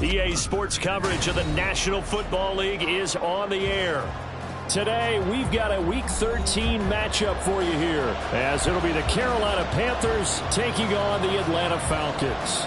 EA Sports coverage of the National Football League is on the air. Today, we've got a Week 13 matchup for you here, as it'll be the Carolina Panthers taking on the Atlanta Falcons.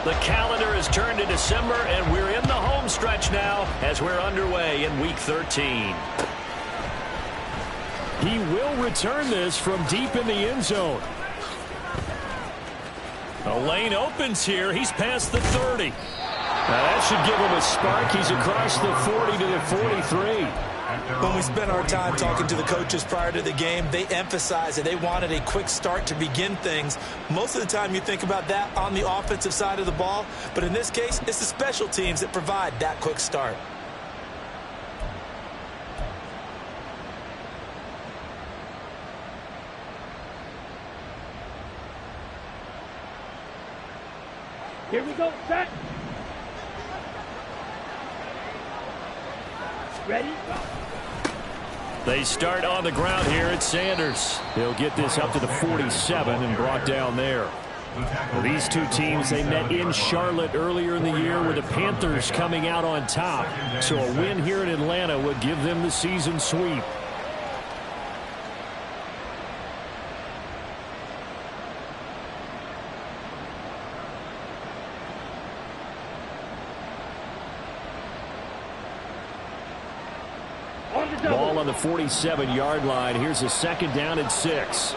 The calendar has turned to December, and we're in the home stretch now as we're underway in Week 13. He will return this from deep in the end zone. A lane opens here. He's past the 30. Now that should give him a spark. He's across the 40 to the 43. When we spent our time talking to the coaches prior to the game, they emphasized that they wanted a quick start to begin things. Most of the time you think about that on the offensive side of the ball, but in this case, it's the special teams that provide that quick start. Here we go, set. Ready, go. They start on the ground here at Sanders. He'll get this up to the 47 and brought down there. Well, these two teams, they met in Charlotte earlier in the year with the Panthers coming out on top. So a win here in Atlanta would give them the season sweep. Ball on the 47-yard line. Here's a second down and 6.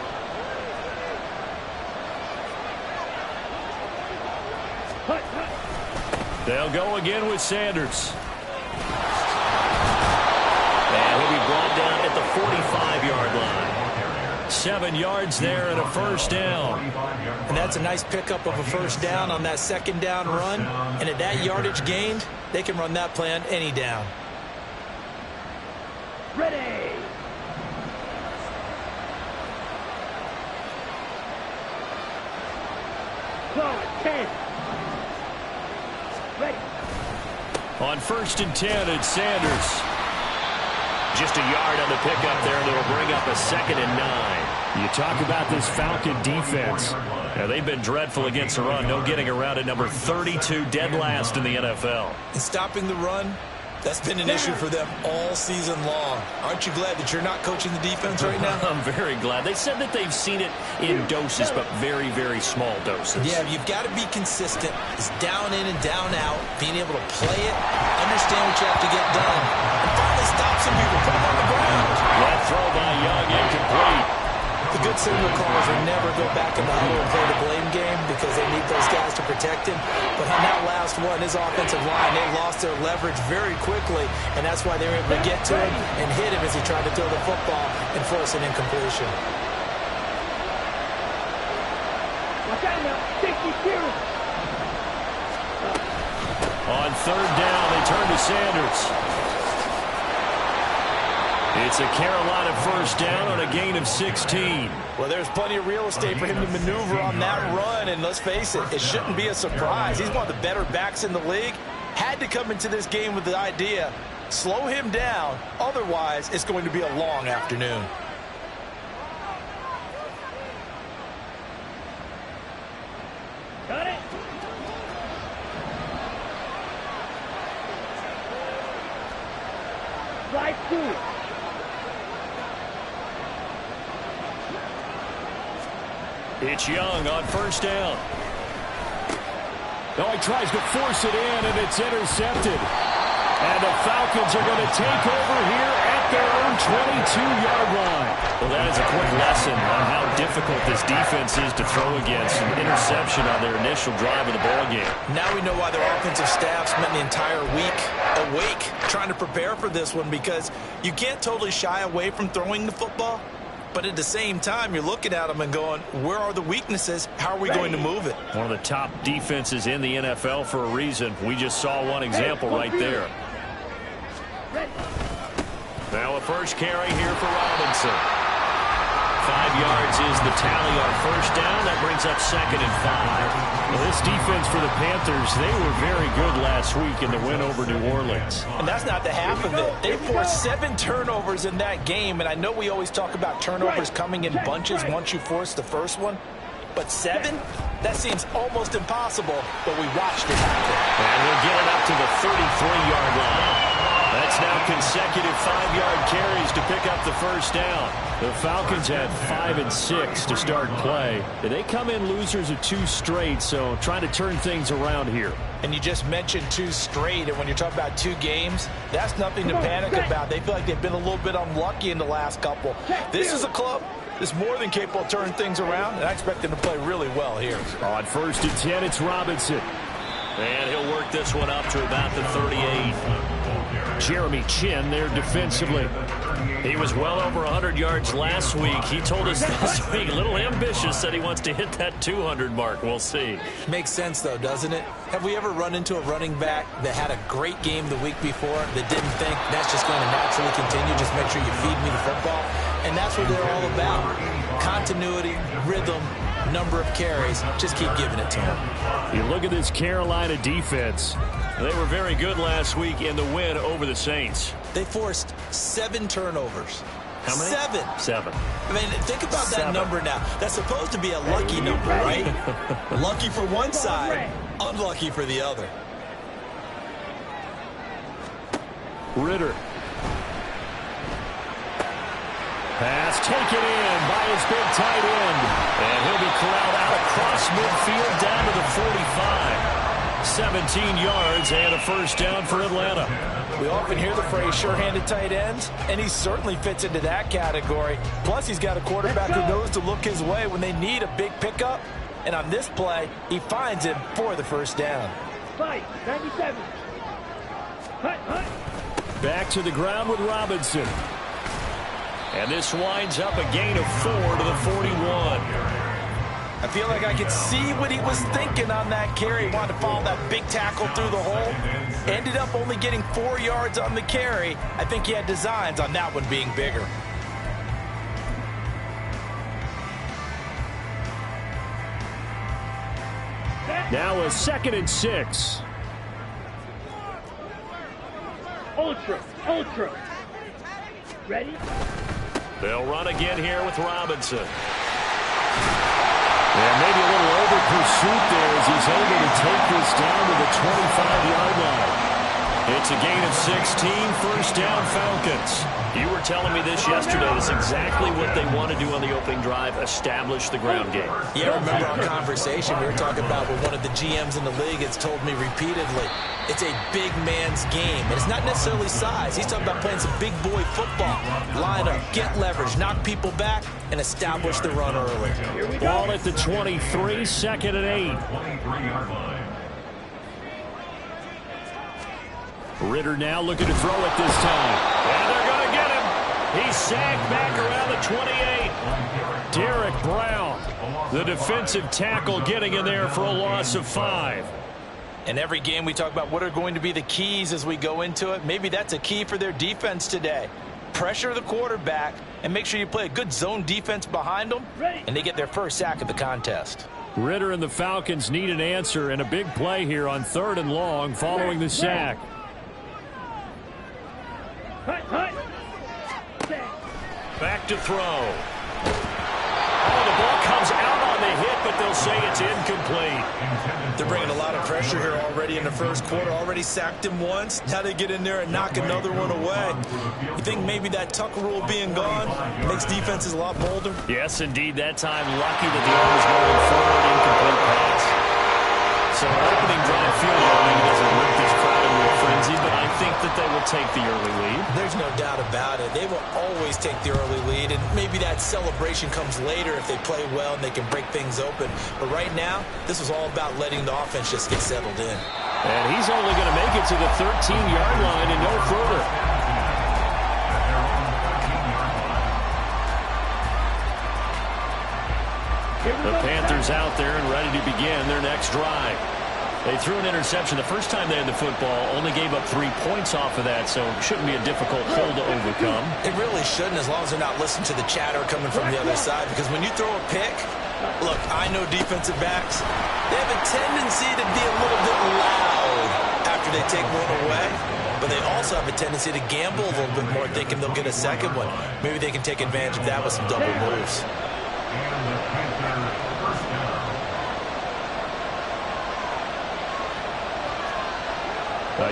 They'll go again with Sanders. And he'll be brought down at the 45-yard line. 7 yards there and a first down. And that's a nice pickup of a first down on that second down run. And at that yardage gained, they can run that play on any down. Ready. Go, 10. Ready. On 1st and 10, it's Sanders. Just a yard on the pickup there, and it'll bring up a 2nd and 9. You talk about this Falcon defense. Now, they've been dreadful against the run. No getting around at number 32, dead last in the NFL. And stopping the run, that's been an issue for them all season long. Aren't you glad that you're not coaching the defense right now? I'm very glad. They said that they've seen it in doses, but very, very small doses. Yeah, you've got to be consistent. It's down in and down out, being able to play it, understand what you have to get done, and finally stop some people, put them on the ground. That throw by Young incomplete. The good signal callers will never go back in the huddle and play the blame game because they need those guys to protect him. But on that last one, his offensive line, they lost their leverage very quickly, and that's why they were able to get to him and hit him as he tried to throw the football and force an incompletion. Watch out now. Safety clear. On 3rd down, they turn to Sanders. It's a Carolina first down on a gain of 16. Well, there's plenty of real estate for him to maneuver on that run, and let's face it, it shouldn't be a surprise. He's one of the better backs in the league. Had to come into this game with the idea, slow him down, otherwise it's going to be a long afternoon. Got it. Slide through. It's Young on 1st down. Oh, he tries to force it in, and it's intercepted. And the Falcons are going to take over here at their own 22-yard line. Well, that is a quick lesson on how difficult this defense is to throw against. An interception on their initial drive of the ballgame. Now we know why their offensive staff spent the entire week awake trying to prepare for this one, because you can't totally shy away from throwing the football. But at the same time, you're looking at them and going, where are the weaknesses? How are we going to move it? One of the top defenses in the NFL for a reason. We just saw one example right there. Now a first carry here for Robinson. 5 yards is the tally on first down. That brings up 2nd and 5. Well, this defense for the Panthers, they were very good last week in the win over New Orleans. And that's not the half of it. They forced 7 turnovers in that game, and I know we always talk about turnovers coming in bunches once you force the first one, but 7? That seems almost impossible, but we watched it happen. And we'll get it up to the 33-yard line. That's now consecutive 5-yard carries to pick up the first down. The Falcons had 5 and 6 to start play. They come in losers of 2 straight, so trying to turn things around here. And you just mentioned 2 straight, and when you're talking about 2 games, that's nothing to panic about. They feel like they've been a little bit unlucky in the last couple. This is a club that's more than capable of turning things around, and I expect them to play really well here. On 1st and 10, it's Robinson. And he'll work this one up to about the 38. Jeremy Chin there defensively. He was well over 100 yards last week. He told us this week, a little ambitious, said he wants to hit that 200 mark. We'll see. Makes sense, though, doesn't it? Have we ever run into a running back that had a great game the week before that didn't think that's just going to naturally continue? Just make sure you feed me the football. And that's what they're all about. Continuity, rhythm, number of carries. Just keep giving it to them. You look at this Carolina defense. They were very good last week in the win over the Saints. They forced 7 turnovers. How many? 7. 7. I mean, think about that 7. number now. That's supposed to be a lucky number, right? Lucky for one side, unlucky for the other. Ritter. Pass taken in by his big tight end. And he'll be corralled out across midfield down to the 45. 17 yards and a first down for Atlanta. We often hear the phrase sure-handed tight ends, and he certainly fits into that category. Plus, he's got a quarterback who knows to look his way when they need a big pickup. And on this play, he finds him for the first down. 97. Back to the ground with Robinson. And this winds up a gain of 4 to the 41. I feel like I could see what he was thinking on that carry. He wanted to follow that big tackle through the hole. Ended up only getting 4 yards on the carry. I think he had designs on that one being bigger. Now a 2nd and 6. Ultra. Ready? They'll run again here with Robinson. And maybe a little over pursuit there as he's able to take this down to the 25-yard line. It's a gain of 16, first down Falcons. You were telling me this yesterday. That's exactly what they want to do on the opening drive, establish the ground game. Yeah, I remember our conversation we were talking about with one of the GMs in the league has told me repeatedly, it's a big man's game. And it's not necessarily size. He's talking about playing some big boy football. Line up, get leverage, knock people back, and establish the run early. Ball at the 23, 2nd and 8. Ritter now looking to throw it this time. And they're going to get him. He's sagged back around the 28. Derek Brown, the defensive tackle, getting in there for a loss of 5. In every game we talk about what are going to be the keys as we go into it. Maybe that's a key for their defense today. Pressure the quarterback and make sure you play a good zone defense behind them, and they get their first sack of the contest. Ritter and the Falcons need an answer and a big play here on 3rd and long following the sack. Back to throw. Oh, the ball comes out on the hit, but they'll say it's incomplete. They're bringing a lot of pressure here already in the first quarter. Already sacked him once. Now they get in there and knock another one away. You think maybe that tuck rule being gone makes defenses a lot bolder? Yes, indeed. That time, lucky that the arm was going forward, incomplete pass. So opening drive field goal maybe doesn't work this crowd into a frenzy, but I think that they will take the early lead. There's no doubt about it. They will always take the early lead, and maybe that celebration comes later if they play well and they can break things open. But right now, this is all about letting the offense just get settled in. And he's only going to make it to the 13-yard line and no further. The Panthers out there and ready to begin their next drive. They threw an interception the first time they had the football, only gave up 3 points off of that, so it shouldn't be a difficult hole to overcome. It really shouldn't, as long as they're not listening to the chatter coming from the other side, because when you throw a pick, look, I know defensive backs, they have a tendency to be a little bit loud after they take one away, but they also have a tendency to gamble a little bit more, thinking they'll get a second one. Maybe they can take advantage of that with some double moves.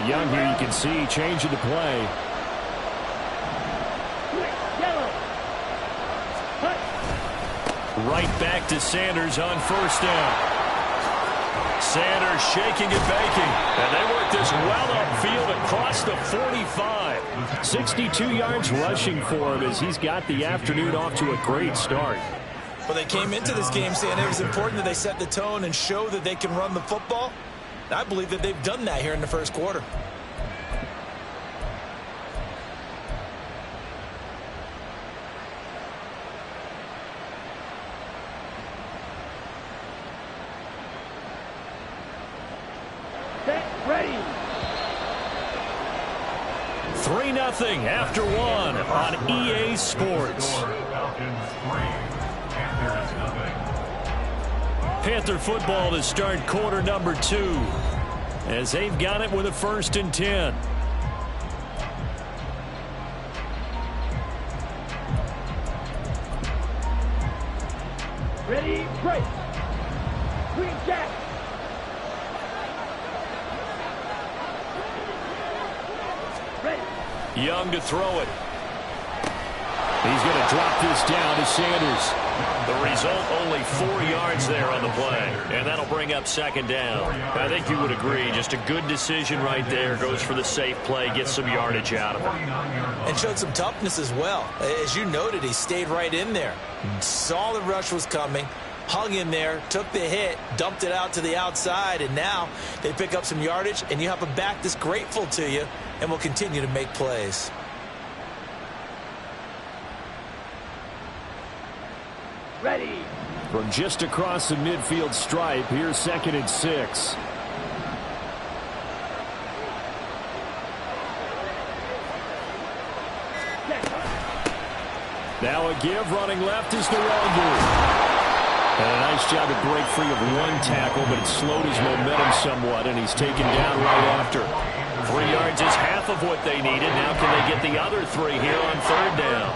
Young here, you can see, changing the play. Right back to Sanders on first down. Sanders shaking and baking. And they work this well upfield across the 45. 62 yards rushing for him as he's got the afternoon off to a great start. Well, they came into this game saying it was important that they set the tone and show that they can run the football. I believe that they've done that here in the first quarter. Set, ready. 3-0 after one on EA Sports. Panther football to start quarter number 2 as they've got it with a 1st and 10. Ready, break. Green jack. Ready. Young to throw it. He's going to drop this down to Sanders. The result, only 4 yards there on the play. And that'll bring up 2nd down. I think you would agree, just a good decision right there. Goes for the safe play, gets some yardage out of it. And showed some toughness as well. As you noted, he stayed right in there. Saw the rush was coming, hung in there, took the hit, dumped it out to the outside, and now they pick up some yardage, and you have a back that's grateful to you and will continue to make plays. Ready. From just across the midfield stripe, here's 2nd and 6. Now a give, running left is the wrong move. And a nice job to break free of one tackle, but it slowed his momentum somewhat, and he's taken down right after. 3 yards is half of what they needed. Now can they get the other 3 here on 3rd down?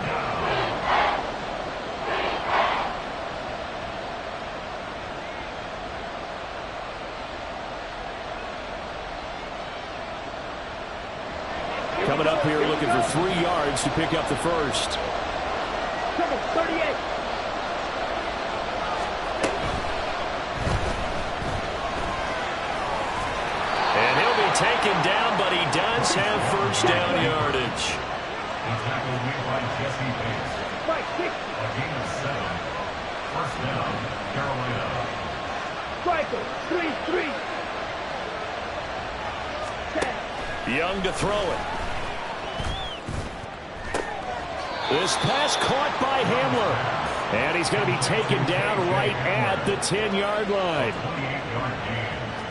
Coming up here looking for 3 yards to pick up the first. Number 38. And he'll be taken down, but he does have first down yardage. Mike, 6. First down, Carolina. Striker, 3-3. 10. Young to throw it. This pass caught by Hamler. And he's going to be taken down right at the 10-yard line.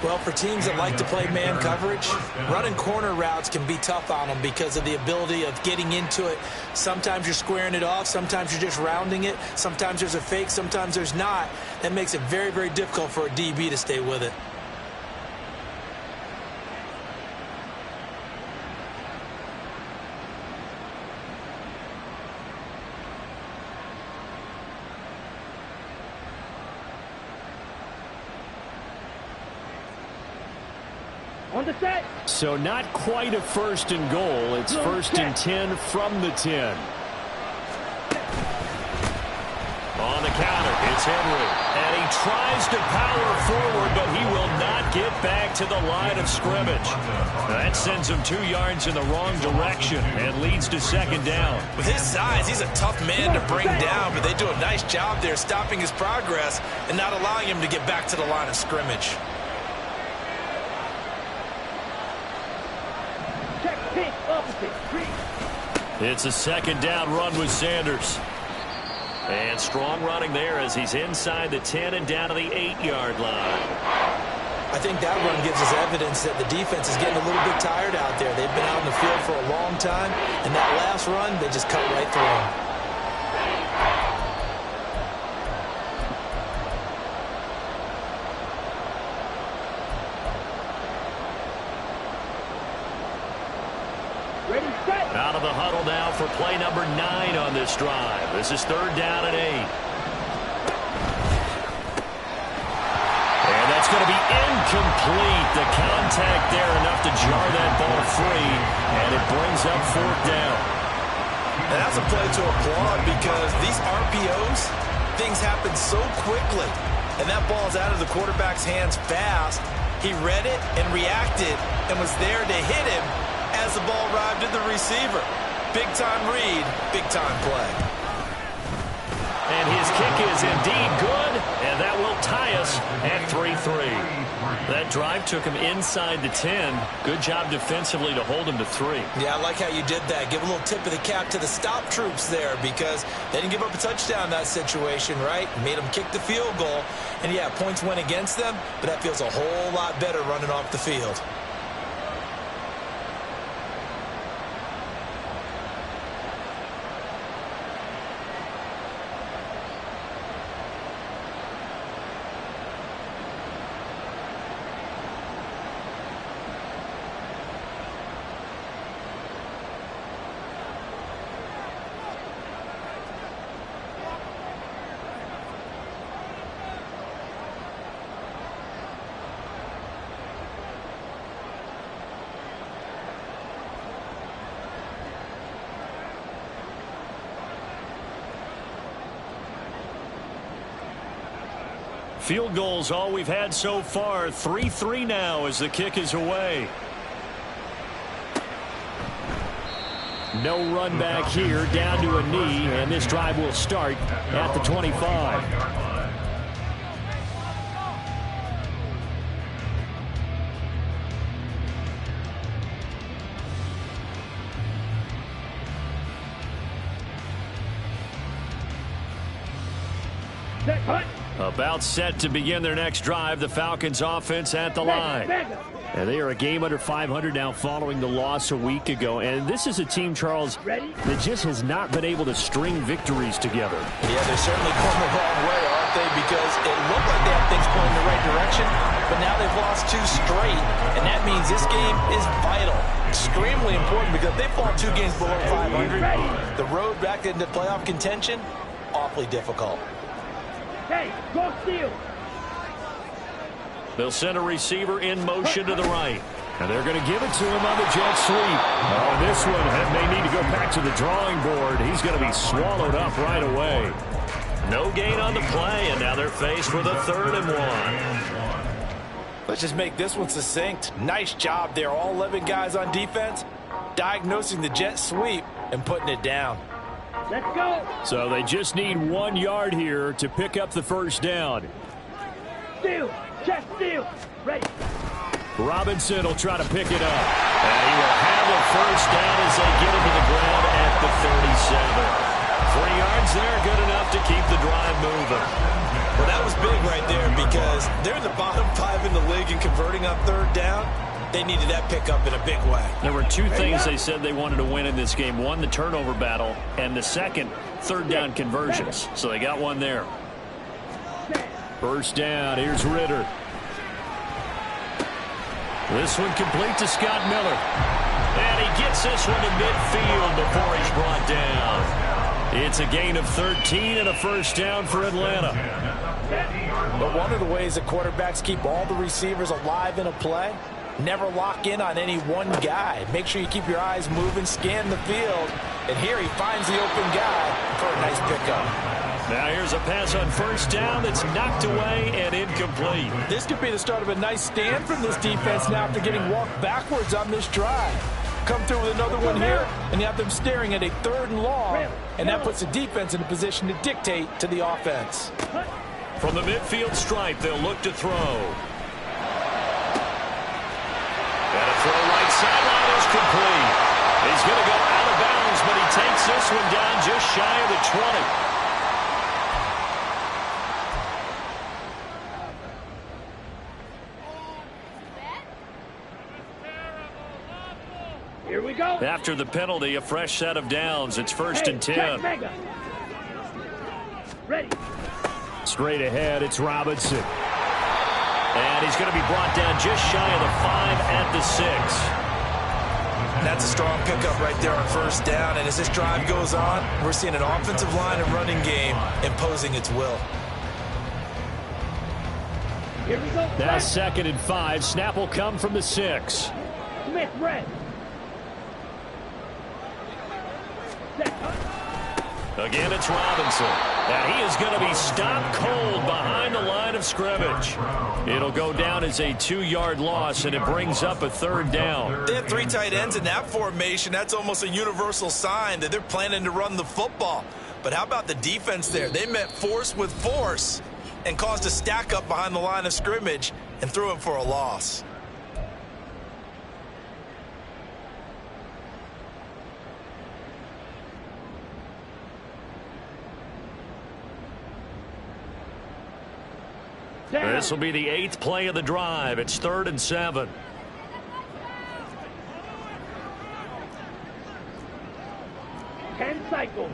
Well, for teams that like to play man coverage, running corner routes can be tough on them because of the ability of getting into it. Sometimes you're squaring it off. Sometimes you're just rounding it. Sometimes there's a fake. Sometimes there's not. That makes it very, very difficult for a DB to stay with it. On the set. So not quite a 1st and goal. It's 1st and 10 from the 10. On the counter, it's Henry. And he tries to power forward, but he will not get back to the line of scrimmage. That sends him 2 yards in the wrong direction and leads to 2nd down. With his size, he's a tough man to bring down, but they do a nice job there stopping his progress and not allowing him to get back to the line of scrimmage. It's a 2nd down run with Sanders. And strong running there as he's inside the 10 and down to the 8-yard line. I think that run gives us evidence that the defense is getting a little bit tired out there. They've been out in the field for a long time, and that last run, they just cut right through them. Ready, set. Out of the huddle now for play number 9 on this drive. This is 3rd down and 8. And that's going to be incomplete. The contact there enough to jar that ball free, and it brings up 4th down. And that's a play to applaud because these RPOs, things happen so quickly. And that ball's out of the quarterback's hands fast. He read it and reacted and was there to hit him as the ball arrived at the receiver. Big-time read, big-time play. And his kick is indeed good, and that will tie us at 3-3. That drive took him inside the 10. Good job defensively to hold him to 3. Yeah, I like how you did that. Give a little tip of the cap to the stop troops there because they didn't give up a touchdown in that situation, right? Made them kick the field goal. And, yeah, points went against them, but that feels a whole lot better running off the field. Field goals all we've had so far. 3-3 now as the kick is away. No run back here, down to a knee, and this drive will start at the 25. Set, hut. About set to begin their next drive. The Falcons offense at the line. And they are a game under 500 now following the loss a week ago. And this is a team, Charles, that just has not been able to string victories together. Yeah, they're certainly going the wrong way, aren't they? Because it looked like they have things going in the right direction, but now they've lost 2 straight. And that means this game is vital. Extremely important because if they fall 2 games below 500, the road back into playoff contention, awfully difficult. Hey, go steal. They'll send a receiver in motion to the right. And they're going to give it to him on the jet sweep. Oh, this one may need to go back to the drawing board. He's going to be swallowed up right away. No gain on the play, and now they're faced with a 3rd and 1. Let's just make this one succinct. Nice job there. All 11 guys on defense diagnosing the jet sweep and putting it down. Let's go. So they just need 1 yard here to pick up the 1st down. Steal. Check steal. Ready. Robinson will try to pick it up. And he will have a 1st down as they get him to the ground at the 37. 3 yards there, good enough to keep the drive moving. Well, that was big right there because they're in the bottom 5 in the league in converting on 3rd down. They needed that pickup in a big way. There were 2 things they said they wanted to win in this game. 1, the turnover battle, and the second, 3rd down conversions. So they got 1 there. 1st down, here's Ritter. This one complete to Scott Miller. And he gets this one to midfield before he's brought down. It's a gain of 13 and a 1st down for Atlanta. But one of the ways that quarterbacks keep all the receivers alive in a play, never lock in on any one guy. Make sure you keep your eyes moving, scan the field. And here he finds the open guy for a nice pickup. Now here's a pass on 1st down that's knocked away and incomplete. This could be the start of a nice stand from this defense now after getting walked backwards on this drive. Come through with another one here, and you have them staring at a 3rd and long, and that puts the defense in a position to dictate to the offense. From the midfield stripe, they'll look to throw. And a throw right sideline is complete. He's going to go out of bounds, but he takes this one down just shy of the 20. to go. After the penalty, a fresh set of downs. It's first and 10. Check mega. Ready. Straight ahead, it's Robinson. And he's going to be brought down just shy of the 5 at the 6. That's a strong pickup right there on first down. And as this drive goes on, we're seeing an offensive line and running game imposing its will. Here we go. Now second and 5. Snap will come from the 6. Smith, red. Set. Again, it's Robinson. And he is going to be stopped cold behind the line of scrimmage. It'll go down as a 2-yard loss, and it brings up a third down. They have 3 tight ends in that formation. That's almost a universal sign that they're planning to run the football. But how about the defense there? They met force with force and caused a stack up behind the line of scrimmage and threw him for a loss. This will be the 8th play of the drive. It's 3rd and 7. Ten cycles.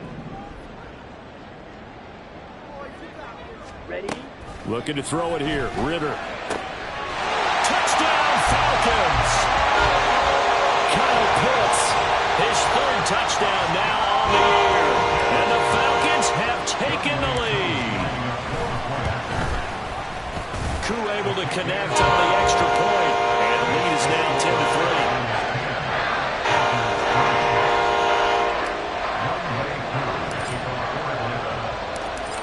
Ready. Looking to throw it here. Ritter. Touchdown, Falcons! Kyle Pitts, his 3rd touchdown now on the year. And the Falcons have taken the lead. Koo able to connect on the extra point. And the lead is now 10-3.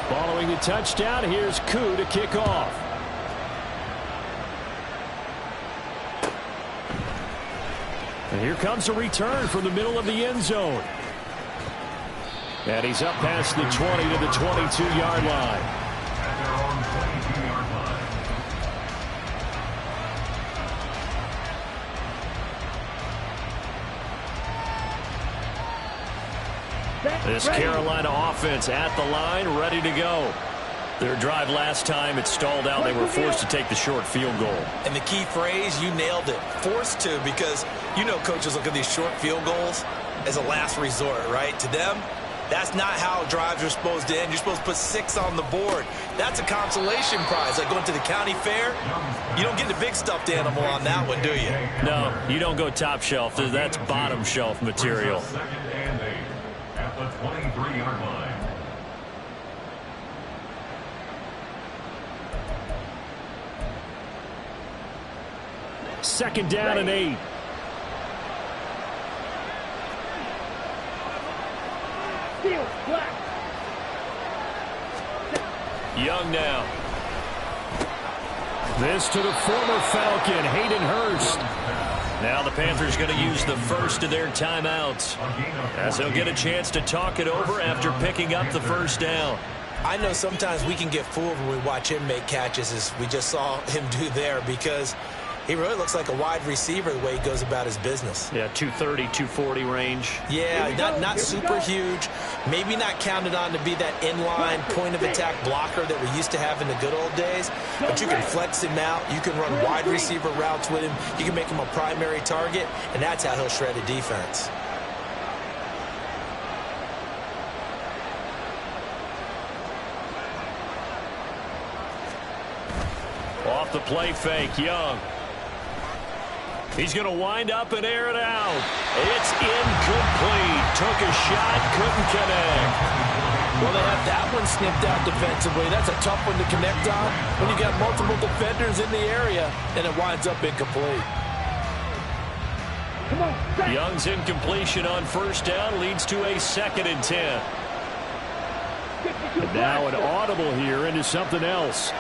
Following the touchdown, here's Koo to kick off. And here comes a return from the middle of the end zone. And he's up past the 20 to the 22-yard line. At their own 22-yard line. This Carolina offense at the line, ready to go. Their drive last time, it stalled out. They were forced to take the short field goal. And the key phrase, you nailed it. Forced to, because you know coaches look at these short field goals as a last resort, right? To them, that's not how drives are supposed to end. You're supposed to put 6 on the board. That's a consolation prize. Like going to the county fair, you don't get the big stuffed animal on that one, do you? No, you don't go top shelf. That's bottom shelf material. Second and 8 at the 23-yard line. Second down and 8. Steal, black. Young now. This to the former Falcon, Hayden Hurst. Now the Panthers going to use the first of their timeouts, as they'll get a chance to talk it over after picking up the first down. I know sometimes we can get fooled when we watch him make catches, as we just saw him do there, because he really looks like a wide receiver the way he goes about his business. Yeah, 230, 240 range. Yeah, not super huge. Maybe not counted on to be that inline point-of-attack blocker that we used to have in the good old days. But you can flex him out. You can run wide receiver routes with him. You can make him a primary target, and that's how he'll shred a defense. Off the play fake, Young. He's going to wind up and air it out. It's incomplete. Took a shot, couldn't connect. Well, they have that one snipped out defensively. That's a tough one to connect on when you got multiple defenders in the area, and it winds up incomplete. Come on, set. Young's incompletion on first down leads to a 2nd and 10. And now an audible here into something else.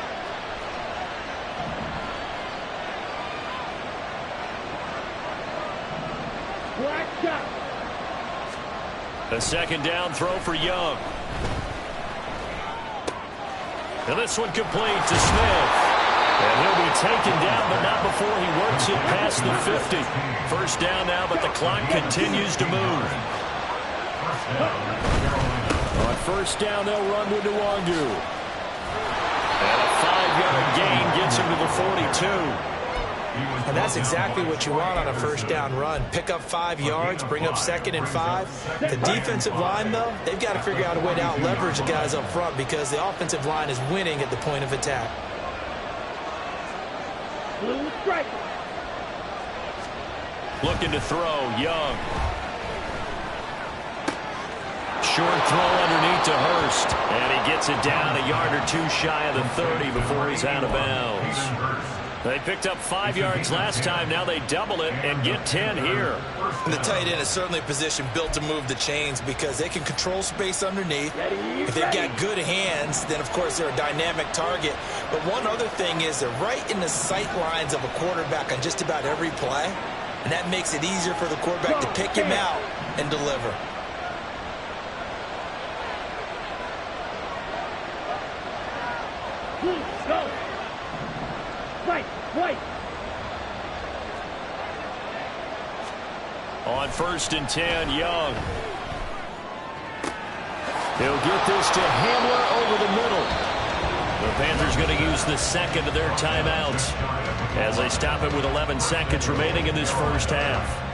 Black shot. A second down throw for Young. And this one complete to Smith. And he'll be taken down, but not before he works it past the 50. First down now, but the clock continues to move. On first down, they'll run with Nwangu. And a 5-yard gain gets him to the 42. And that's exactly what you want on a first down run. Pick up 5 yards, bring up 2nd and 5. The defensive line, though, they've got to figure out a way to out-leverage the guys up front because the offensive line is winning at the point of attack. Blue striker. Looking to throw, Young. Short throw underneath to Hurst. And he gets it down a yard or 2 shy of the 30 before he's out of bounds. They picked up 5 yards last time. Now they double it and get 10 here. And the tight end is certainly a position built to move the chains because they can control space underneath. If they've got good hands, then, of course, they're a dynamic target. But one other thing is they're right in the sight lines of a quarterback on just about every play. And that makes it easier for the quarterback to pick him out and deliver. Blue, go. Right, white. On 1st and 10, Young. He'll get this to Hamler over the middle. The Panthers going to use the 2nd of their timeouts as they stop it with 11 seconds remaining in this first half.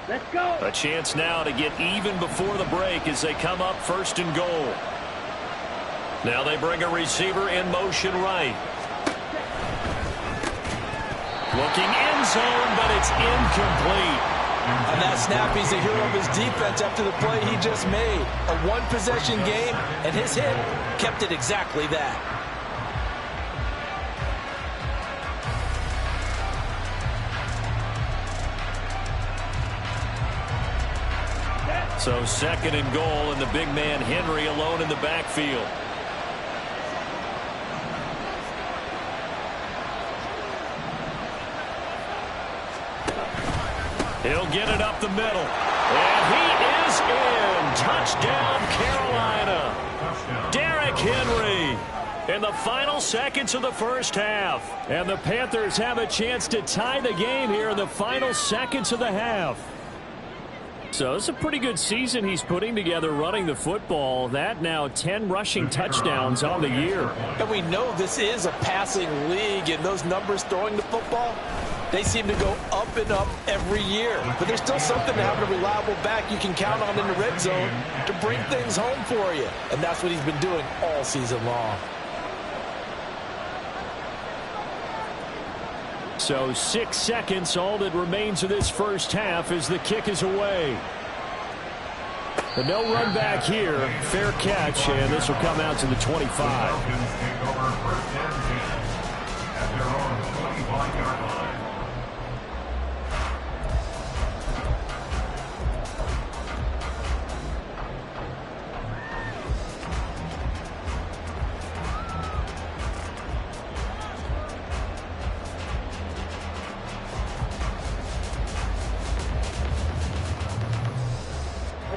Let's go. A chance now to get even before the break as they come up 1st and goal. Now they bring a receiver in motion right. Looking end zone, but it's incomplete. And that snap, he's a hero of his defense after the play he just made. A one-possession game, and his hit kept it exactly that. So 2nd and goal, and the big man Henry alone in the backfield. He'll get it up the middle. And he is in. Touchdown, Carolina. Derrick Henry in the final seconds of the first half. And the Panthers have a chance to tie the game here in the final seconds of the half. So it's a pretty good season he's putting together running the football. That now 10 rushing touchdowns on the year. And we know this is a passing league, and those numbers throwing the football, they seem to go up and up every year. But there's still something to having a reliable back you can count on in the red zone to bring things home for you. And that's what he's been doing all season long. So 6 seconds, all that remains of this first half as the kick is away. The no run back here, fair catch, and this will come out to the 25.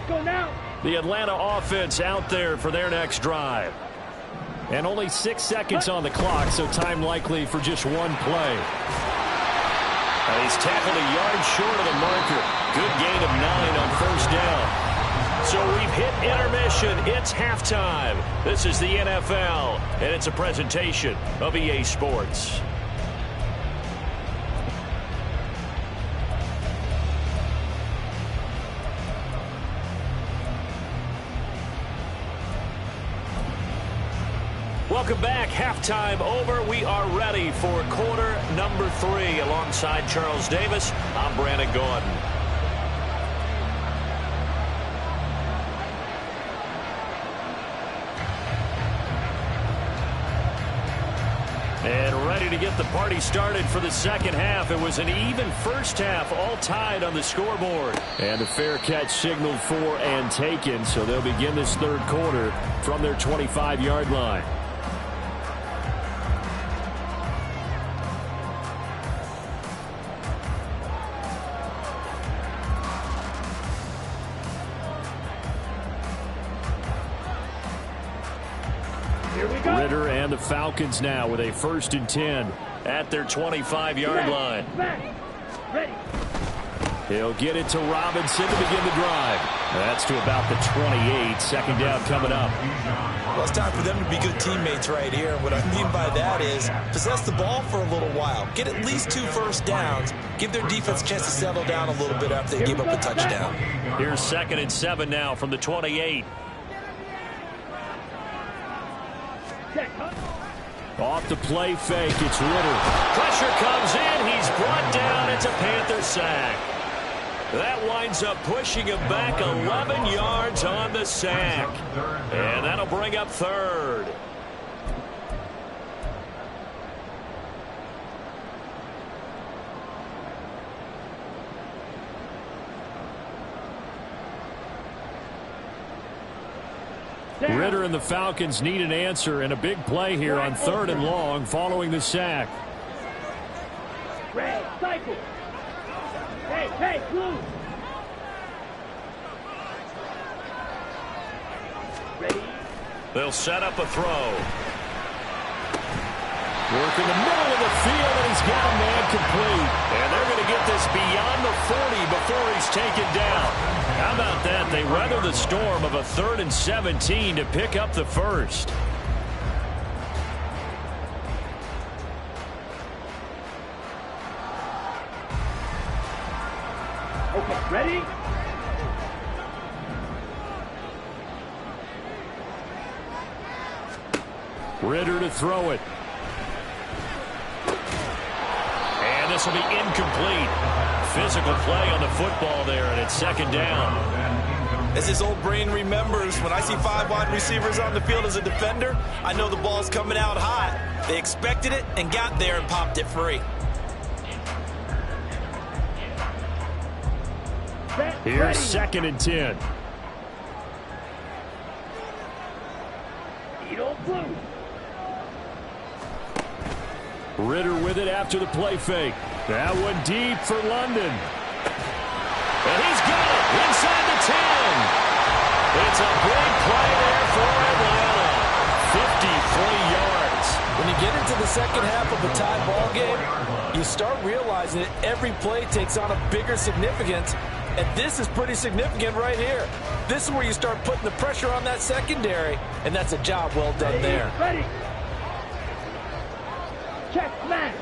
Go now. The Atlanta offense out there for their next drive. And only 6 seconds on the clock, so time likely for just one play. And he's tackled a yard short of the marker. Good gain of 9 on 1st down. So we've hit intermission. It's halftime. This is the NFL, and it's a presentation of EA Sports. Welcome back. Halftime over. We are ready for quarter number 3. Alongside Charles Davis, I'm Brandon Gordon. And ready to get the party started for the second half. It was an even first half, all tied on the scoreboard. And a fair catch signaled for and taken, so they'll begin this third quarter from their 25-yard line. Ritter and the Falcons now with a 1st and 10 at their 25-yard line. Ready. He'll get it to Robinson to begin the drive. That's to about the 28. 2nd down coming up. Well, it's time for them to be good teammates right here. And what I mean by that is possess the ball for a little while. Get at least 2 first downs. Give their defense a chance to settle down a little bit after they give up a touchdown. Here's 2nd and 7 now from the 28. Off the play fake, it's Ritter. Pressure comes in. He's brought down. It's a Panther sack. That winds up pushing him back 11 yards on the sack. And that'll bring up 3rd. Ritter and the Falcons need an answer and a big play here on 3rd and long following the sack. Red, cycle. Hey, blue. Ready. They'll set up a throw. Work in the middle of the field, and he's got a man complete. And they're going to get this beyond the 40 before he's taken down. How about that? They weather the storm of a 3rd and 17 to pick up the 1st. Okay, ready? Ritter to throw it. And this will be incomplete. Physical play on the football there, and it's 2nd down. As his old brain remembers, when I see 5 wide receivers on the field as a defender, I know the ball's coming out hot. They expected it and got there and popped it free. Here's 2nd and 10. Blue. Ritter with it after the play fake. That one deep for London. And he's got it inside the 10. It's a big play there for Atlanta. 53 yards. When you get into the second half of a tie ball game, you start realizing that every play takes on a bigger significance. And this is pretty significant right here. This is where you start putting the pressure on that secondary, and that's a job well done there. Ready. Check, smash.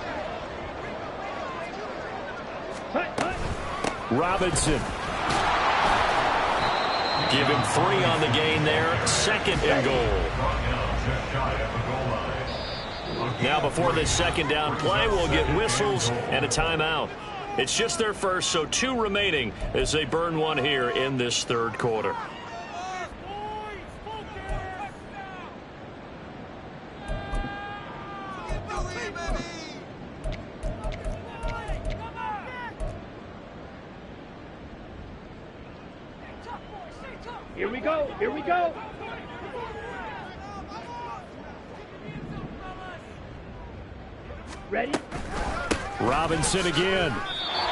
Robinson. Give him 3 on the gain there. 2nd and goal. Now before this 2nd down play, we'll get whistles and a timeout. It's just their first, so 2 remaining as they burn one here in this 3rd quarter. Here we go. Here we go. Ready? Robinson again.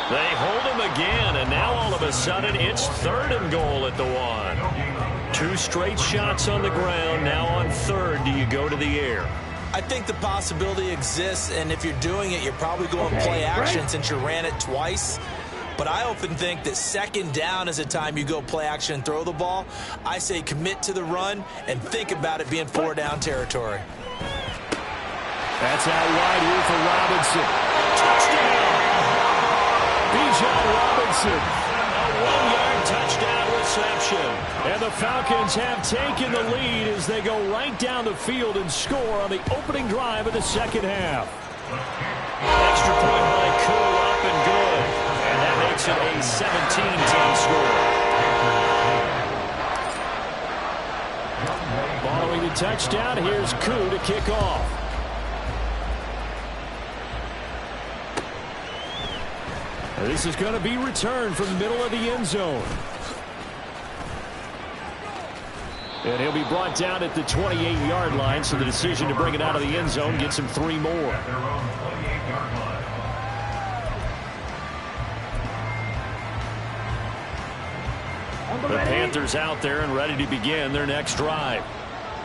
They hold him again, and now all of a sudden it's 3rd and goal at the 1. 2 straight shots on the ground. Now on 3rd, do you go to the air? I think the possibility exists, and if you're doing it, you're probably going play action since you ran it twice. But I often think that 2nd down is a time you go play action and throw the ball. I say commit to the run and think about it being 4-down territory. That's out wide here for Robinson. Touchdown! Bijan Robinson. A 1-yard touchdown reception. And the Falcons have taken the lead as they go right down the field and score on the opening drive of the 2nd half. Extra point by Koo, up and good. And that makes it a 17-10 score. Following the touchdown, here's Koo to kick off. This is going to be returned from the middle of the end zone. And he'll be brought down at the 28-yard line, so the decision to bring it out of the end zone gets him 3 more. The Panthers out there and ready to begin their next drive.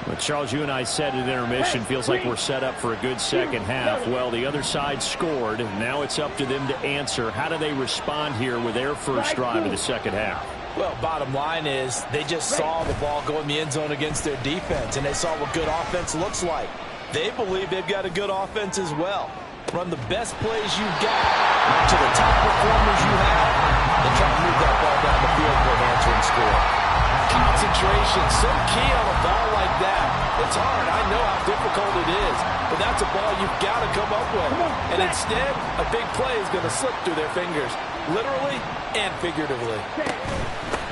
Well, Charles, you and I said at intermission, feels like we're set up for a good second half. Well, the other side scored. Now it's up to them to answer. How do they respond here with their first drive of the second half? Well, bottom line is they just saw the ball go in the end zone against their defense, and they saw what good offense looks like. They believe they've got a good offense as well. Run the best plays you've got to the top performers you have, and try to move that ball down the field for an answering score. Concentration, so key on a ball like that. It's hard. I know how difficult it is, but that's a ball you've got to come up with. And instead, a big play is going to slip through their fingers, literally and figuratively.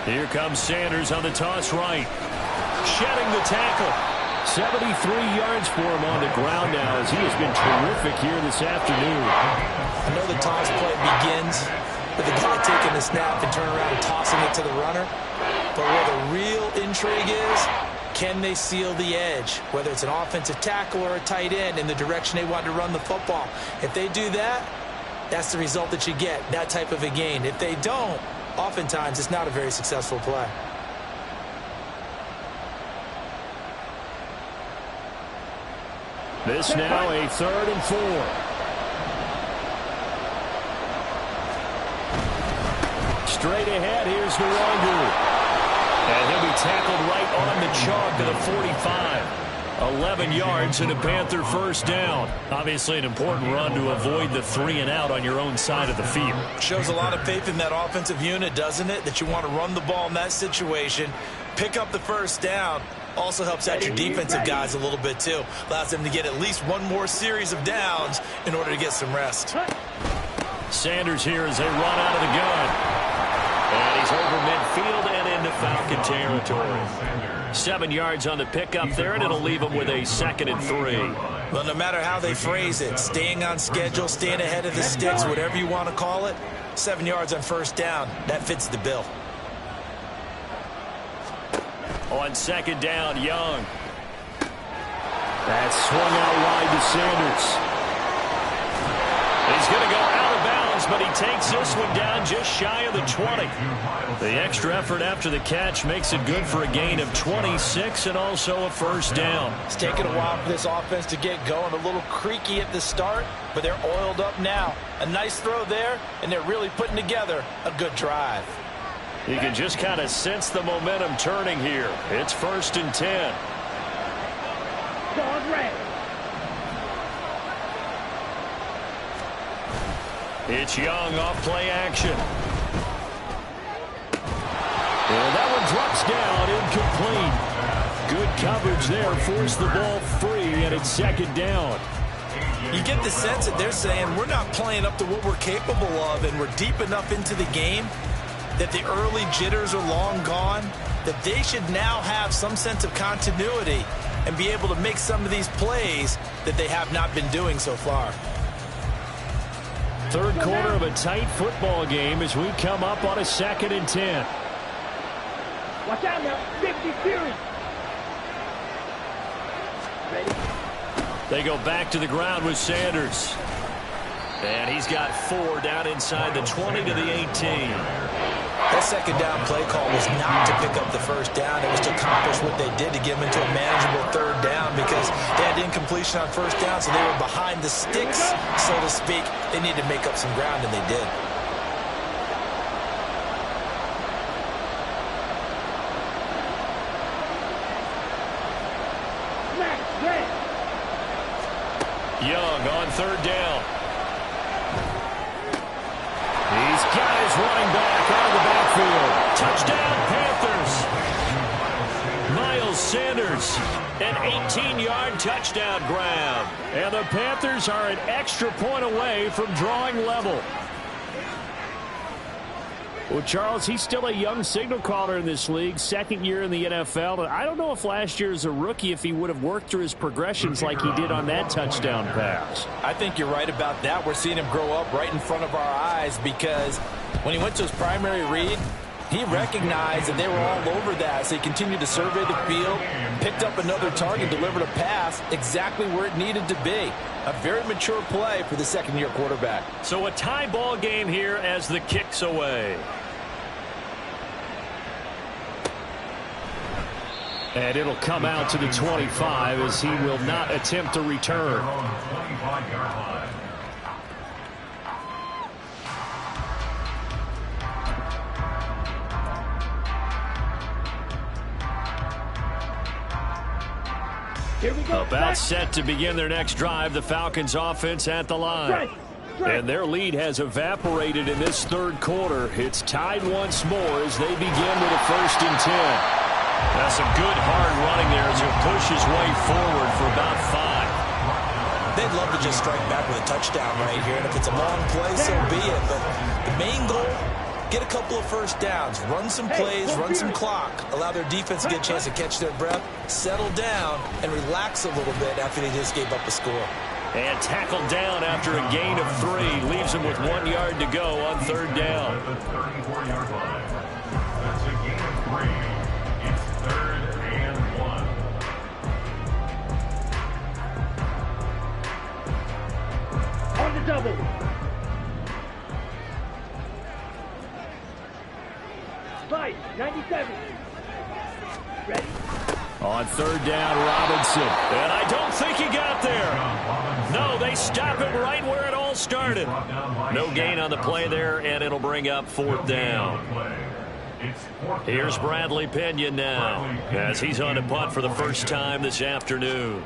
Here comes Sanders on the toss right. Shedding the tackle. 73 yards for him on the ground now as he has been terrific here this afternoon. I know the toss play begins with the guy taking the snap and turn around and tossing it to the runner. But where the real intrigue is, can they seal the edge? Whether it's an offensive tackle or a tight end in the direction they want to run the football. If they do that, that's the result that you get, that type of a gain. If they don't, oftentimes it's not a very successful play. This now a 3rd and 4. Straight ahead, here's Nwangu. And he'll be tackled right on the chalk of the 45. 11 yards and a Panther first down. Obviously an important run to avoid the 3 and out on your own side of the field. Shows a lot of faith in that offensive unit, doesn't it? That you want to run the ball in that situation, pick up the first down. Also helps out your defensive guys a little bit too. Allows them to get at least one more series of downs in order to get some rest. Sanders here as they run out of the gun. And he's over midfield and into Falcon territory. 7 yards on the pickup there, and it'll leave him with a 2nd and 3. Well, no matter how they phrase it, staying on schedule, staying ahead of the sticks, whatever you want to call it, 7 yards on first down, that fits the bill. On 2nd down, Young. That's swung out wide to Sanders. He's going to go out of bounds, but he takes this one down just shy of the 20. The extra effort after the catch makes it good for a gain of 26 and also a first down. It's taken a while for this offense to get going. A little creaky at the start, but they're oiled up now. A nice throw there, and they're really putting together a good drive. You can just kind of sense the momentum turning here. It's 1st and 10. Dog red. It's Young off play action. And that one drops down, incomplete. Good coverage there, forced the ball free, and it's 2nd down. You get the sense that they're saying we're not playing up to what we're capable of, and we're deep enough into the game that the early jitters are long gone, that they should now have some sense of continuity and be able to make some of these plays that they have not been doing so far. 3rd quarter of a tight football game as we come up on a 2nd and 10. Watch out now. 50 series. Ready? They go back to the ground with Sanders. And he's got 4 down inside the 20 to the 18. That 2nd down play call was not to pick up the first down. It was to accomplish what they did to get them into a manageable 3rd down because they had incompletion on first down, so they were behind the sticks, so to speak. They needed to make up some ground, and they did. Young on 3rd down. He's got his running back out of the backfield. Touchdown, Panthers. Miles Sanders, an 18-yard touchdown grab. And the Panthers are an extra point away from drawing level. Well, Charles, he's still a young signal caller in this league, 2nd year in the NFL. And I don't know if last year as a rookie, if he would have worked through his progressions like he did on that touchdown pass. I think you're right about that. We're seeing him grow up right in front of our eyes because when he went to his primary read, he recognized that they were all over that. So he continued to survey the field, picked up another target, delivered a pass exactly where it needed to be. A very mature play for the 2nd-year quarterback. So a tie ball game here as the kick's away. And it'll come out to the 25 as he will not attempt to return. Here we go. About set to begin their next drive, the Falcons offense at the line. And their lead has evaporated in this third quarter. It's tied once more as they begin with a 1st and 10. That's some good hard running there as he'll push his way forward for about 5. They'd love to just strike back with a touchdown right here, and if it's a long play, so be it. But the main goal, get a couple of first downs, run some plays, run some clock, allow their defense to get a chance to catch their breath, settle down, and relax a little bit after they just gave up a score. And tackled down after a gain of 3. Leaves him with 1 yard to go on 3rd down. The 34-yard line. That's a gain of 3. It's 3rd and 1. On the double. Fight, 97. Ready? On 3rd down, Robinson. And I don't think he got there. No, they stop him right where it all started. No gain on the play there, and it'll bring up 4th down. Here's Bradley Pinion now as he's on a punt for the first time this afternoon.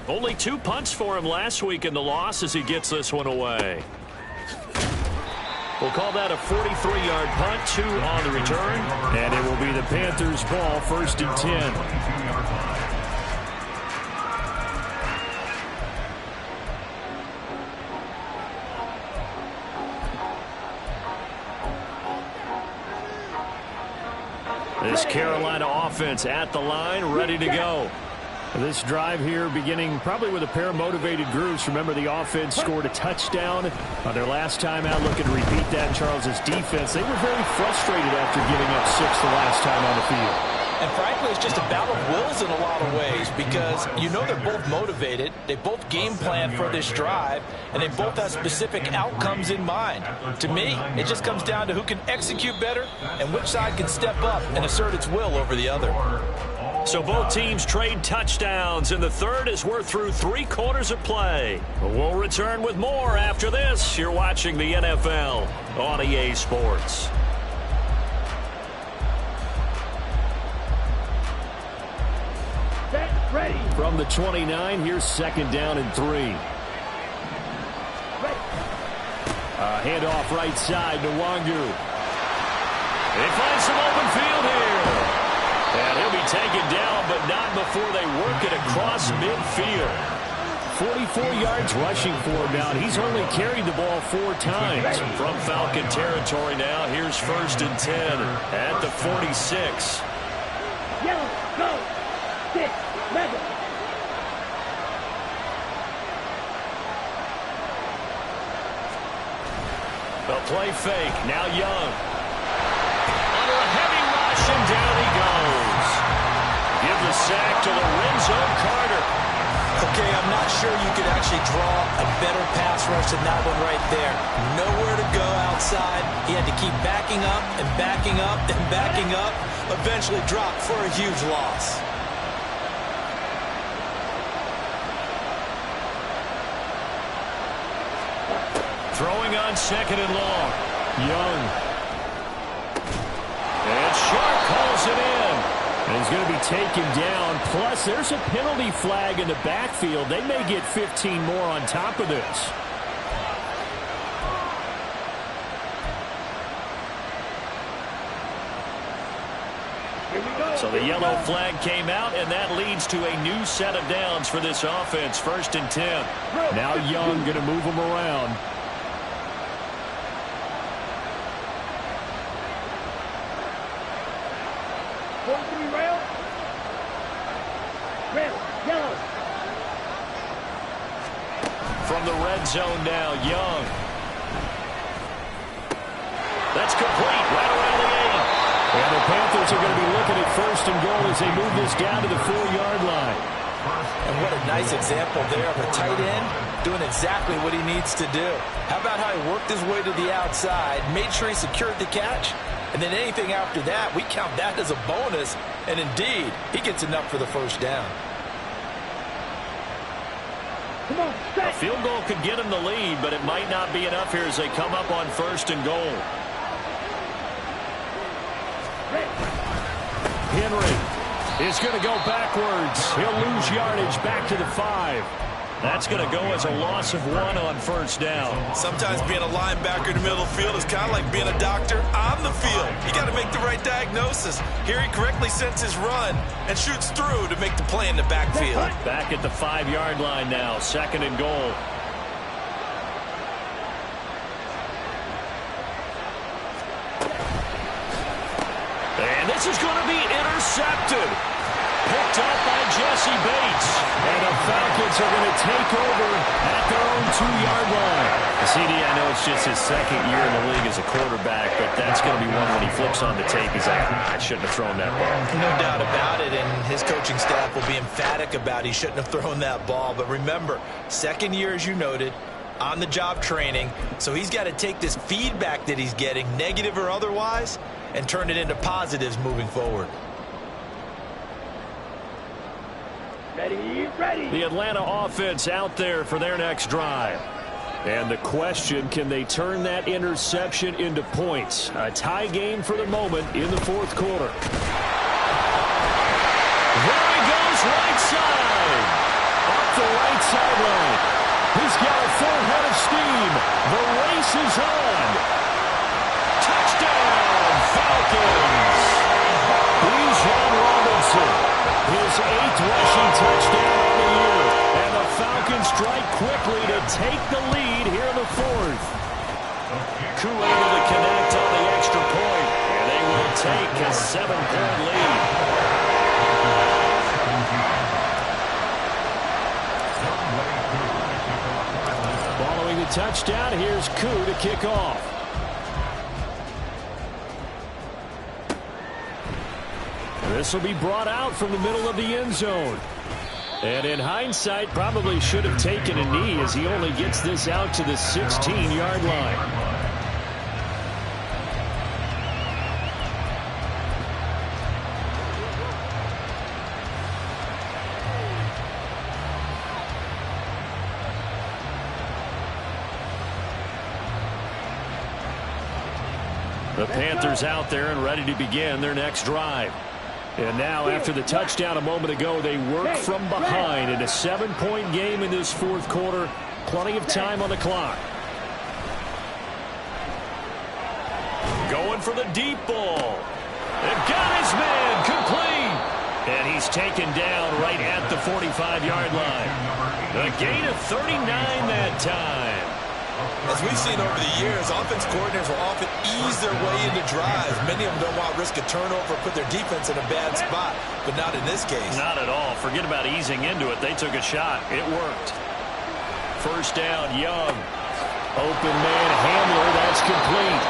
Only 2 punts for him last week in the loss as he gets this one away. We'll call that a 43-yard punt, 2 on the return. And it will be the Panthers' ball, 1st and 10. This Carolina offense at the line, ready to go. This drive here beginning probably with a pair of motivated groups. Remember, the offense scored a touchdown on their last time out. Looking to repeat that in Charles's defense. They were very frustrated after giving up 6 the last time on the field. And frankly, it's just a battle of wills in a lot of ways because you know they're both motivated. They both game plan for this drive, and they both have specific outcomes in mind. To me, it just comes down to who can execute better and which side can step up and assert its will over the other. So both teams trade touchdowns in the third as we're through 3 quarters of play. We'll return with more after this. You're watching the NFL on EA Sports. Set, ready. From the 29, here's 2nd down and 3. Handoff right side to Wangu. They find some open field here. And he'll be taken down, but not before they work it across midfield. 44 yards rushing for him now. He's only carried the ball 4 times. From Falcon territory now, here's 1st and 10 at the 46. Yellow, go. 6, Madden. A play fake. Now Young. Under a heavy rush, and down he goes. Give the sack to Lorenzo Carter. Okay, I'm not sure you could actually draw a better pass rush than that one right there. Nowhere to go outside. He had to keep backing up and backing up and backing up. Eventually dropped for a huge loss. Throwing on 2nd and long. Young. And Sharp calls it in. And he's going to be taken down. Plus, there's a penalty flag in the backfield. They may get 15 more on top of this. So the yellow flag came out, and that leads to a new set of downs for this offense. 1st and 10. Now Young going to move them around. Yellow. From the red zone now, Young. That's complete right around the 8. And the Panthers are going to be looking at 1st and goal as they move this down to the 4-yard line. And what a nice example there of a tight end doing exactly what he needs to do. How about how he worked his way to the outside, made sure he secured the catch, And then anything after that, we count that as a bonus. And indeed, he gets enough for the first down. Come on, A field goal could get him the lead, but it might not be enough here as they come up on 1st and goal. Henry is going to go backwards. He'll lose yardage back to the 5. That's going to go as a loss of 1 on 1st down. Sometimes being a linebacker in the middle of the field is kind of like being a doctor on the field. You got to make the right diagnosis. Here he correctly sets his run and shoots through to make the play in the backfield. Back at the 5-yard line now, 2nd and goal. And this is going to be intercepted. Picked up by Jesse Bates. And the Falcons are going to take over at their own 2-yard line. CD, I know it's just his 2nd year in the league as a quarterback, but that's going to be one when he flips on the tape. He's like, I shouldn't have thrown that ball. No doubt about it, and his coaching staff will be emphatic about he shouldn't have thrown that ball. But remember, 2nd year, as you noted, on-the-job training, so he's got to take this feedback that he's getting, negative or otherwise, and turn it into positives moving forward. Ready. The Atlanta offense out there for their next drive. And the question, can they turn that interception into points? A tie game for the moment in the 4th quarter. There he goes, right side. Up the right sideline. He's got a full head of steam. The race is on. Touchdown, Falcons. Bijan Robinson. His 8th rushing touchdown on the year. And the Falcons strike quickly to take the lead here in the 4th. Koo able to connect on the extra point. And they will take a 7-point lead. Following the touchdown, here's Koo to kick off. This will be brought out from the middle of the end zone. And in hindsight, probably should have taken a knee as he only gets this out to the 16-yard line. The Panthers out there and ready to begin their next drive. And now, after the touchdown a moment ago, they work from behind in a 7-point game in this 4th quarter. Plenty of time on the clock. Going for the deep ball. They've got his man complete. And he's taken down right at the 45-yard line. A gain of 39 that time. As we've seen over the years, offense coordinators will often ease their way into drives. Many of them don't want to risk a turnover or put their defense in a bad spot, but not in this case. Not at all. Forget about easing into it. They took a shot. It worked. 1st down, Young. Open man, Hamler. That's complete.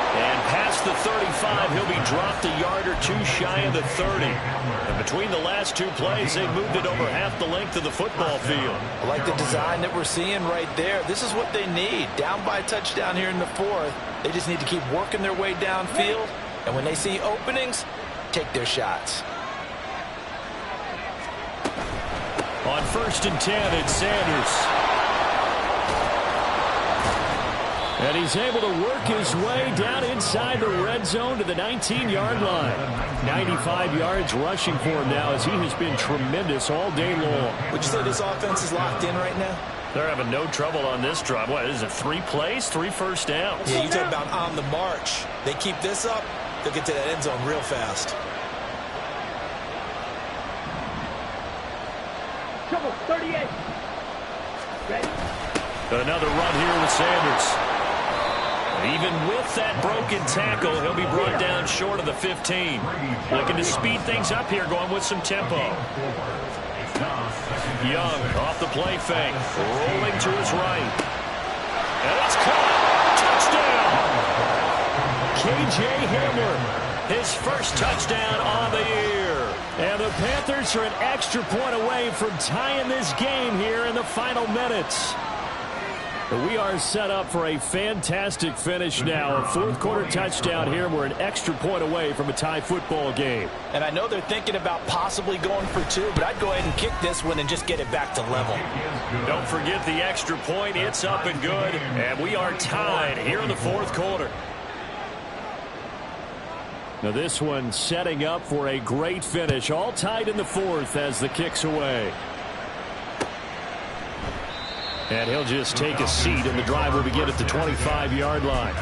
And past the 35, he'll be dropped a yard or 2 shy of the 30. And between the last 2 plays, they moved it over half the length of the football field. I like the design that we're seeing right there. This is what they need. Down by a touchdown here in the 4th. They just need to keep working their way downfield. And when they see openings, take their shots. On 1st and 10, it's Sanders. And he's able to work his way down inside the red zone to the 19-yard line. 95 yards rushing for him now as he has been tremendous all day long. Would you say this offense is locked in right now? They're having no trouble on this drive. What is it, 3 plays, 3 first downs? Yeah, you talk about on the march. They keep this up, they'll get to that end zone real fast. Trouble, 38. Ready? Another run here with Sanders. Even with that broken tackle, he'll be brought down short of the 15. Looking to speed things up here, going with some tempo. Young off the play fake, rolling to his right. And it's caught. Touchdown. K.J. Hamler, his first touchdown on the year. And the Panthers are an extra point away from tying this game here in the final minutes. We are set up for a fantastic finish now. A fourth-quarter touchdown here. We're an extra point away from a tie football game. And I know they're thinking about possibly going for two, but I'd go ahead and kick this one and just get it back to level. Don't forget the extra point. It's up and good. And we are tied here in the fourth quarter. Now this one setting up for a great finish. All tied in the fourth as the kick's away. And he'll just take a seat, and the drive will begin at the 25-yard line.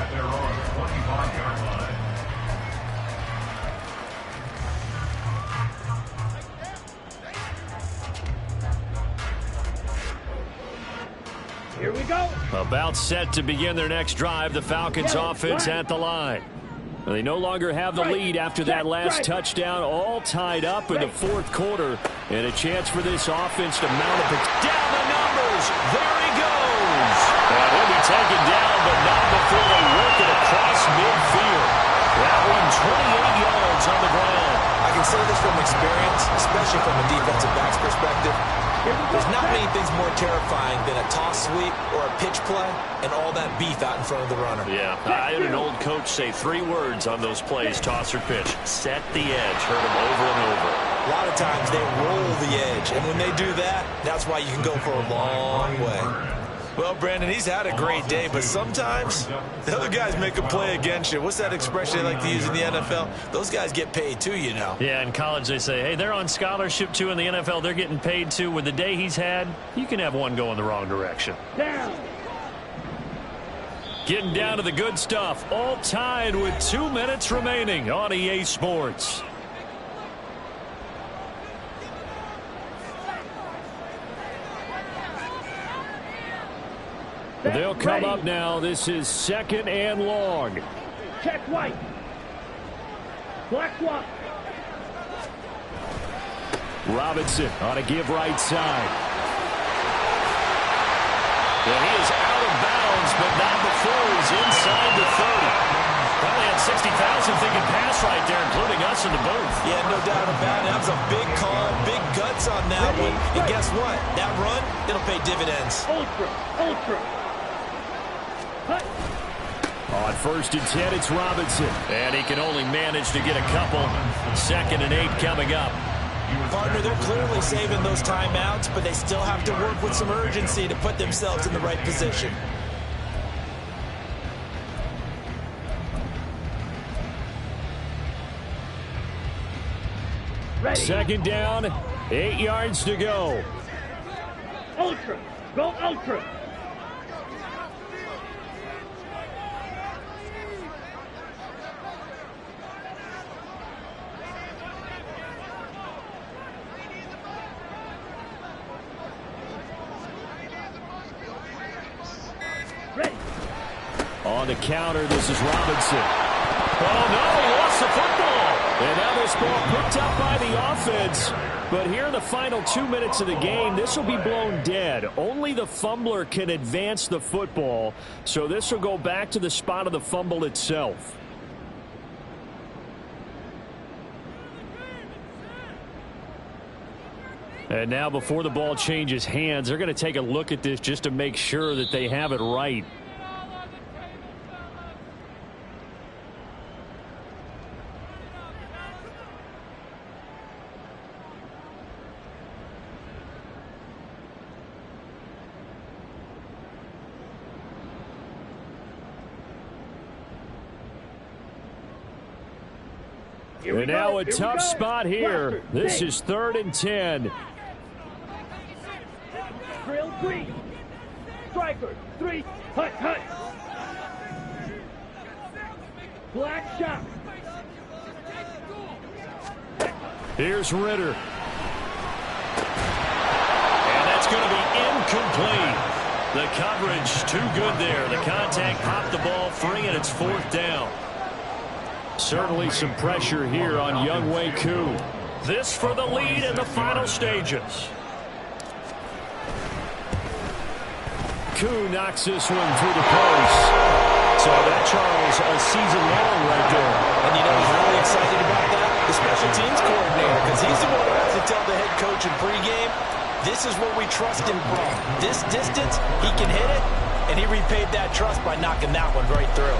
Here we go. About set to begin their next drive. The Falcons offense at the line. They no longer have the lead after that last touchdown. All tied up in the fourth quarter. And a chance for this offense to mount up. Down the numbers. There he goes. And he'll be taken down, but not before they work it across midfield. That one 28 yards on the ground. I can say this from experience, especially from a defensive back's perspective. There's not many things more terrifying than a toss sweep or a pitch play and all that beef out in front of the runner. Yeah, I had an old coach say 3 words on those plays, toss or pitch. Set the edge. Heard him over and over. A lot of times they roll the edge, and when they do that, that's why you can go for a long way. Well, Brandon, he's had a great day, but sometimes the other guys make a play against you. What's that expression they like to use in the NFL? Those guys get paid too, you know. Yeah, in college they say, hey, they're on scholarship too. In the NFL, they're getting paid too. With the day he's had, you can have one go in the wrong direction. Down. Getting down to the good stuff. All tied with 2 minutes remaining on EA Sports. They'll come up now. This is 2nd and long. Check white. Black one. Robinson on a give right side. And he is out of bounds, but not before he's inside the 30. Probably had 60,000 thinking pass right there, including us in the booth. Yeah, no doubt about it. That was a big call, big guts on that one. And guess what? That run, it'll pay dividends. Ultra. On 1st and 10, it's Robinson. And he can only manage to get a couple. 2nd and 8 coming up. Partner, they're clearly saving those timeouts, but they still have to work with some urgency to put themselves in the right position. Ready. 2nd down, 8 yards to go. Ultra. Go ultra. On the counter, this is Robinson. Oh, no, he lost the football. And now this ball picked up by the offense. But here in the final 2 minutes of the game, this will be blown dead. Only the fumbler can advance the football. So this will go back to the spot of the fumble itself. And now before the ball changes hands, they're going to take a look at this just to make sure that they have it right. And now a tough spot here. This is 3rd and 10. Drill 3. Striker 3. Hut. Black shot. Here's Ritter. And that's going to be incomplete. The coverage too good there. The contact popped the ball free, and it's 4th down. Certainly some pressure here on Younghoe Koo. This for the lead in the final stages. Koo knocks this one through the post. So that, Charles, a season long right there. And you know he's really excited about that? The special teams coordinator, because he's the one who has to tell the head coach in pregame, this is what we trust him from. This distance, he can hit it. and he repaid that trust by knocking that one right through.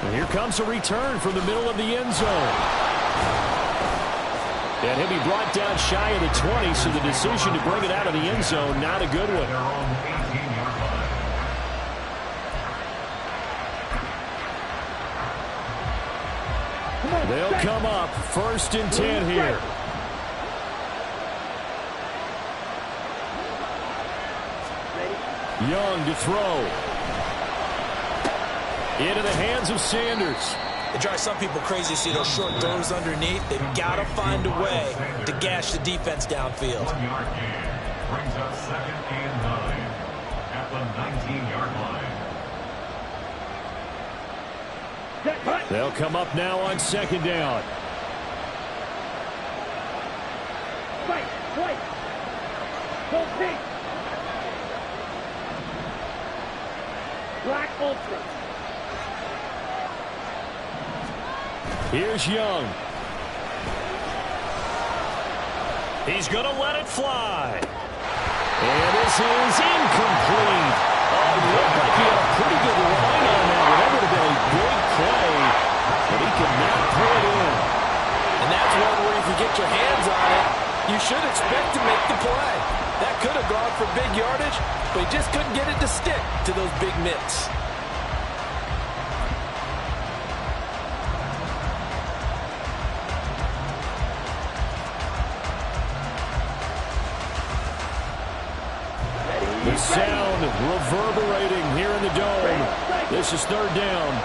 And here comes a return from the middle of the end zone. And he'll be brought down shy of the 20, so the decision to bring it out of the end zone, not a good one. Their own 18-yard line. They'll come up 1st and 10 here. Young to throw. Into the hands of Sanders. It drives some people crazy to see those short throws underneath. They've got to find a way to gash the defense downfield. 1-yard gain brings up 2nd and 9 at the 19-yard line. They'll come up now on 2nd down. White. Go pink. Black ultra. Here's Young. He's going to let it fly. And this is incomplete. Oh, it looked like he had a pretty good line on that. That would have been a big play, but he could not pull it in. And that's one where if you get your hands on it, you should expect to make the play. That could have gone for big yardage, but he just couldn't get it to stick to those big mitts. The sound reverberating here in the dome. This is 3rd down.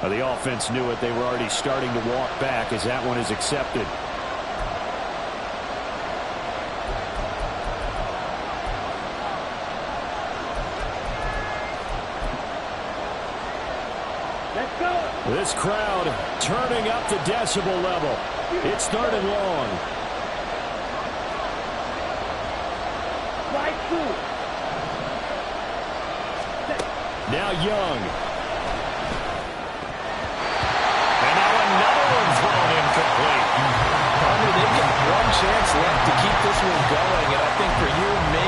The offense knew it. They were already starting to walk back as that one is accepted. This crowd turning up the decibel level. It's 3rd and long. Now Young. And now another one thrown incomplete. They've got one chance left to keep this one going, and I think for you and me,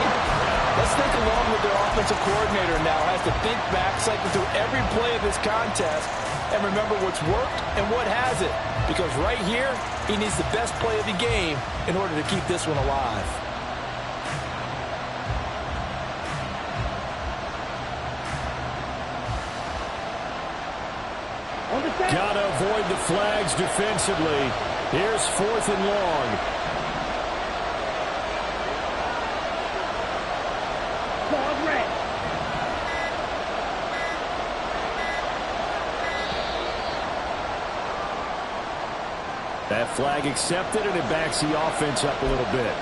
let's think along with their offensive coordinator now. Has to think back, cycle through every play of this contest, and remember what's worked and what hasn't. Because right here, he needs the best play of the game in order to keep this one alive. Got to avoid the flags defensively. Here's 4th and long. That flag accepted, and it backs the offense up a little bit.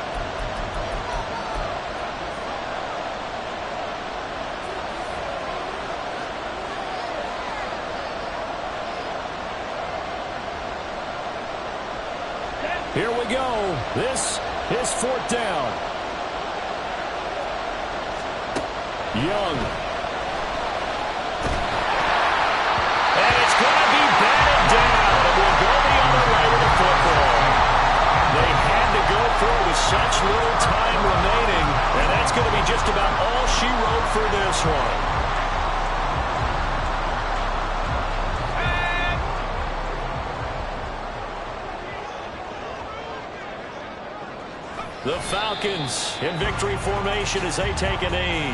Here we go. This is 4th down. Young. And it's going to be batted down. It will go the other way with the football. They had to go for it with such little time remaining, and that's going to be just about all she wrote for this one. The Falcons in victory formation as they take a knee.